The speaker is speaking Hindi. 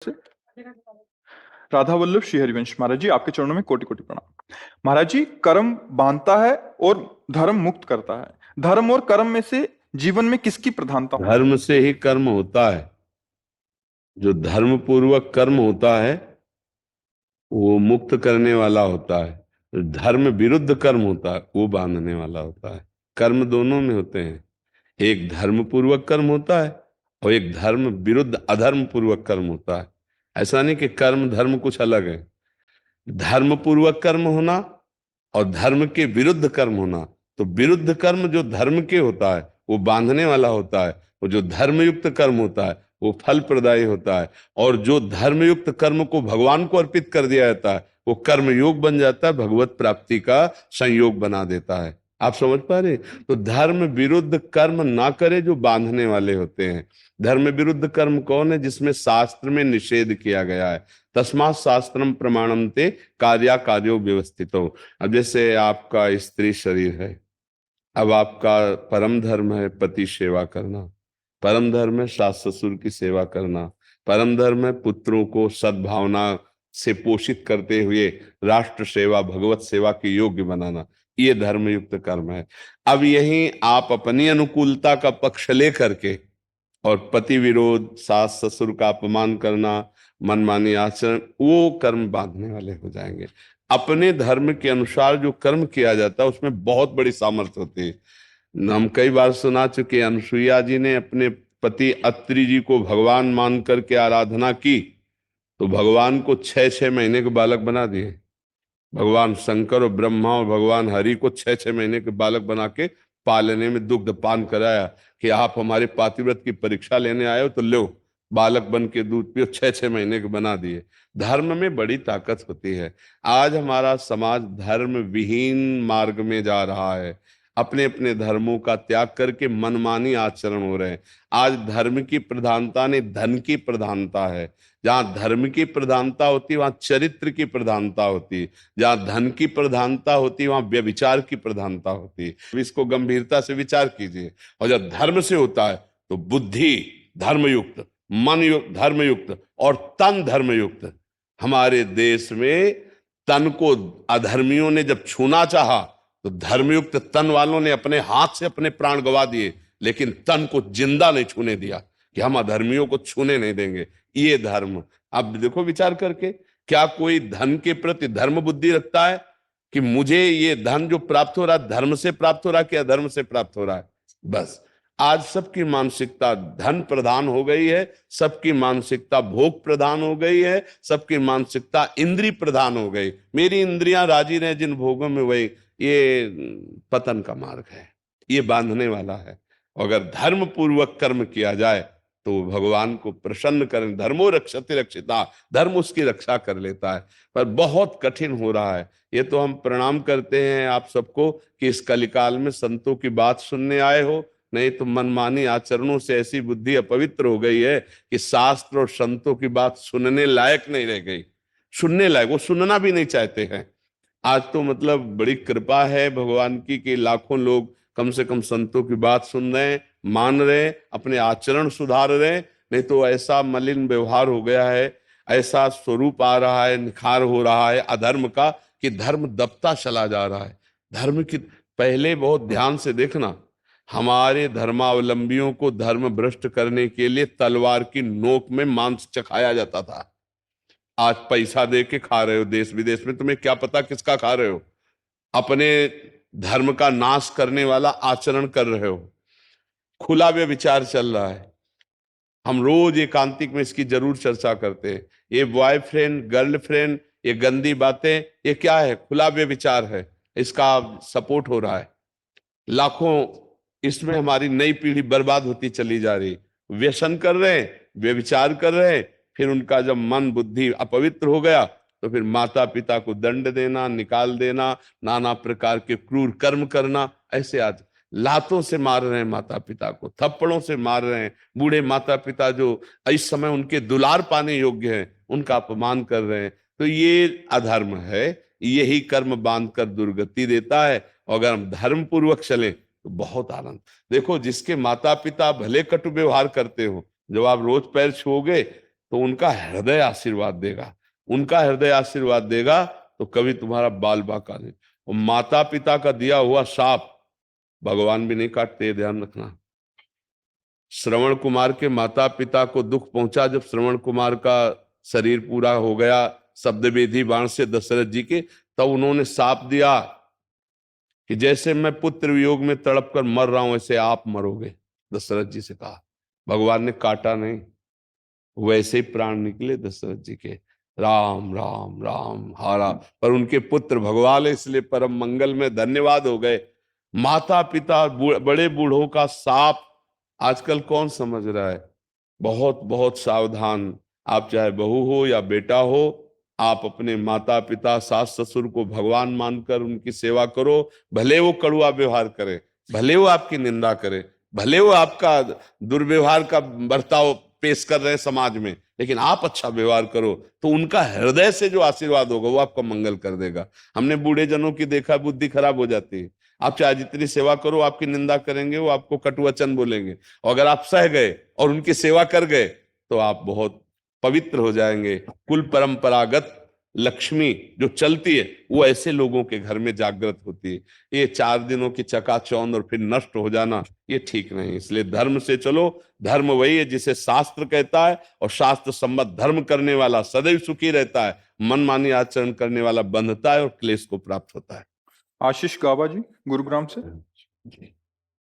से राधा वल्लभ श्री हरिवंश महाराज जी, आपके चरणों में कोटि कोटि प्रणाम। महाराज जी, कर्म बांधता है और धर्म मुक्त करता है। धर्म और कर्म में से जीवन में किसकी प्रधानता होती है? धर्म से ही कर्म होता है। जो धर्म पूर्वक कर्म होता है वो मुक्त करने वाला होता है। जो धर्म विरुद्ध कर्म होता है वो बांधने वाला होता है। कर्म दोनों में होते हैं। एक धर्म पूर्वक कर्म होता है और एक धर्म विरुद्ध अधर्म पूर्वक कर्म होता है। ऐसा नहीं कि कर्म धर्म कुछ अलग है। धर्म पूर्वक कर्म होना और धर्म के विरुद्ध कर्म होना। तो विरुद्ध कर्म जो धर्म के होता है वो बांधने वाला होता है, और जो धर्मयुक्त कर्म होता है वो फल प्रदायी होता है। और जो धर्मयुक्त कर्म को भगवान को अर्पित कर दिया जाता है वो कर्म योग बन जाता है, भगवत प्राप्ति का संयोग बना देता है। आप समझ पा रहे? तो धर्म विरुद्ध कर्म ना करे जो बांधने वाले होते हैं। धर्म विरुद्ध कर्म कौन है? जिसमें शास्त्र में निषेध किया गया है। तस्मात् शास्त्रम प्रमाणम ते कार्या कार्यो व्यवस्थितो। अब जैसे आपका स्त्री शरीर है, अब आपका परम धर्म है पति सेवा करना, परम धर्म है सास ससुर की सेवा करना, परम धर्म है पुत्रों को सद्भावना से पोषित करते हुए राष्ट्र सेवा भगवत सेवा के योग्य बनाना। ये धर्मयुक्त कर्म है। अब यही आप अपनी अनुकूलता का पक्ष लेकर के और पति विरोध, सास ससुर का अपमान करना, मनमानी आचरण, वो कर्म बांधने वाले हो जाएंगे। अपने धर्म के अनुसार जो कर्म किया जाता है उसमें बहुत बड़ी सामर्थ्य होती है। हम कई बार सुना चुके, अनुसुईया जी ने अपने पति अत्रि जी को भगवान मान करके आराधना की तो भगवान को 6-6 महीने के बालक बना दिए। भगवान शंकर और ब्रह्मा और भगवान हरि को 6-6 महीने के बालक बना के पालने में दुग्ध पान कराया कि आप हमारे पातिव्रत की परीक्षा लेने आए हो तो लो बालक बन के दूध पियो। 6-6 महीने के बना दिए। धर्म में बड़ी ताकत होती है। आज हमारा समाज धर्म विहीन मार्ग में जा रहा है। अपने अपने धर्मों का त्याग करके मनमानी आचरण हो रहे हैं। आज धर्म की प्रधानता ने धन की प्रधानता है। जहां धर्म की प्रधानता होती है वहां चरित्र की प्रधानता होती है। जहां धन की प्रधानता होती है वहां व्यभिचार की प्रधानता होती है। इसको गंभीरता से विचार कीजिए। और जब धर्म से होता है तो बुद्धि धर्मयुक्त, मन युक्त धर्मयुक्त और तन धर्मयुक्त। हमारे देश में तन को अधर्मियों ने जब छूना चाहा तो धर्मयुक्त तन वालों ने अपने हाथ से अपने प्राण गवा दिए, लेकिन तन को जिंदा नहीं छूने दिया कि हम अधर्मियों को छूने नहीं देंगे। ये धर्म। अब देखो विचार करके, क्या कोई धन के प्रति धर्म बुद्धि रखता है कि मुझे ये धन जो प्राप्त हो रहा है धर्म से प्राप्त हो रहा है कि अधर्म से प्राप्त हो रहा है? बस आज सबकी मानसिकता धन प्रधान हो गई है, सबकी मानसिकता भोग प्रधान हो गई है, सबकी मानसिकता इंद्रिय प्रधान हो गई। मेरी इंद्रियां राजी रहे जिन भोगों में, वही ये पतन का मार्ग है, ये बांधने वाला है। अगर धर्म पूर्वक कर्म किया जाए तो भगवान को प्रसन्न करें। धर्मो रक्षति रक्षिता, धर्म उसकी रक्षा कर लेता है। पर बहुत कठिन हो रहा है। ये तो हम प्रणाम करते हैं आप सबको कि इस कलिकाल में संतों की बात सुनने आए हो, नहीं तो मनमानी आचरणों से ऐसी बुद्धि अपवित्र हो गई है कि शास्त्र और संतों की बात सुनने लायक नहीं रह गई। सुनने लायक वो सुनना भी नहीं चाहते हैं। आज तो मतलब बड़ी कृपा है भगवान की कि लाखों लोग कम से कम संतों की बात सुन रहे हैं, मान रहे हैं, अपने आचरण सुधार रहे हैं। नहीं तो ऐसा मलिन व्यवहार हो गया है, ऐसा स्वरूप आ रहा है, निखार हो रहा है अधर्म का कि धर्म दबता चला जा रहा है। धर्म की पहले बहुत ध्यान से देखना, हमारे धर्मावलंबियों को धर्म भ्रष्ट करने के लिए तलवार की नोक में मांस चखाया जाता था। आज पैसा दे के खा रहे हो देश विदेश में, तुम्हें क्या पता किसका खा रहे हो। अपने धर्म का नाश करने वाला आचरण कर रहे हो। खुला व्यभिचार चल रहा है। हम रोज एकांतिक में इसकी जरूर चर्चा करते हैं। ये बॉयफ्रेंड गर्लफ्रेंड, ये गंदी बातें, ये क्या है? खुला व्यभिचार है। इसका सपोर्ट हो रहा है। लाखों इसमें हमारी नई पीढ़ी बर्बाद होती चली जा रही। व्यसन कर रहे हैं, व्यभिचार कर रहे हैं, फिर उनका जब मन बुद्धि अपवित्र हो गया तो फिर माता पिता को दंड देना, निकाल देना, नाना प्रकार के क्रूर कर्म करना। ऐसे आज लातों से मार रहे हैं माता पिता को, थप्पड़ों से मार रहे हैं। बूढ़े माता पिता जो इस समय उनके दुलार पाने योग्य हैं उनका अपमान कर रहे हैं। तो ये अधर्म है। यही कर्म बांधकर दुर्गति देता है। और अगर हम धर्म पूर्वक चले तो बहुत आनंद। देखो जिसके माता पिता भले कटु व्यवहार करते हो, जब आप रोज पैर छुओगे तो उनका हृदय आशीर्वाद देगा, उनका हृदय आशीर्वाद देगा तो कभी तुम्हारा बाल बाका नहीं। और माता पिता का दिया हुआ शाप भगवान भी नहीं काटते, ये ध्यान रखना। श्रवण कुमार के माता पिता को दुख पहुंचा जब श्रवण कुमार का शरीर पूरा हो गया शब्द वेदी बाण से दशरथ जी के, तब उन्होंने शाप दिया कि जैसे मैं पुत्र वियोग में तड़प कर मर रहा हूं वैसे आप मरोगे। दशरथ जी से कहा, भगवान ने काटा नहीं, वैसे ही प्राण निकले दशरथ जी के। राम राम राम हारा, पर उनके पुत्र भगवान है इसलिए परम मंगल में धन्यवाद हो गए। माता पिता बड़े बूढ़ों का शाप आजकल कौन समझ रहा है? बहुत बहुत सावधान। आप चाहे बहू हो या बेटा हो, आप अपने माता पिता सास ससुर को भगवान मानकर उनकी सेवा करो। भले वो कड़ुआ व्यवहार करे, भले वो आपकी निंदा करे, भले वो आपका दुर्व्यवहार का बर्ताव पेश कर रहे हैं समाज में, लेकिन आप अच्छा व्यवहार करो तो उनका हृदय से जो आशीर्वाद होगा वो आपका मंगल कर देगा। हमने बूढ़े जनों की देखा, बुद्धि खराब हो जाती है। आप चाहे जितनी सेवा करो, आपकी निंदा करेंगे, वो आपको कटु वचन बोलेंगे, और अगर आप सह गए और उनकी सेवा कर गए तो आप बहुत पवित्र हो जाएंगे। कुल परंपरागत लक्ष्मी जो चलती है वो ऐसे लोगों के घर में जागृत होती है। ये 4 दिनों की चकाचौंध और फिर नष्ट हो जाना ये ठीक नहीं। इसलिए धर्म से चलो। धर्म वही है जिसे शास्त्र कहता है, और शास्त्र सम्मत धर्म करने वाला सदैव सुखी रहता है, मनमानी आचरण करने वाला बंधता है और क्लेश को प्राप्त होता है। आशीष गाबा जी गुरुग्राम से।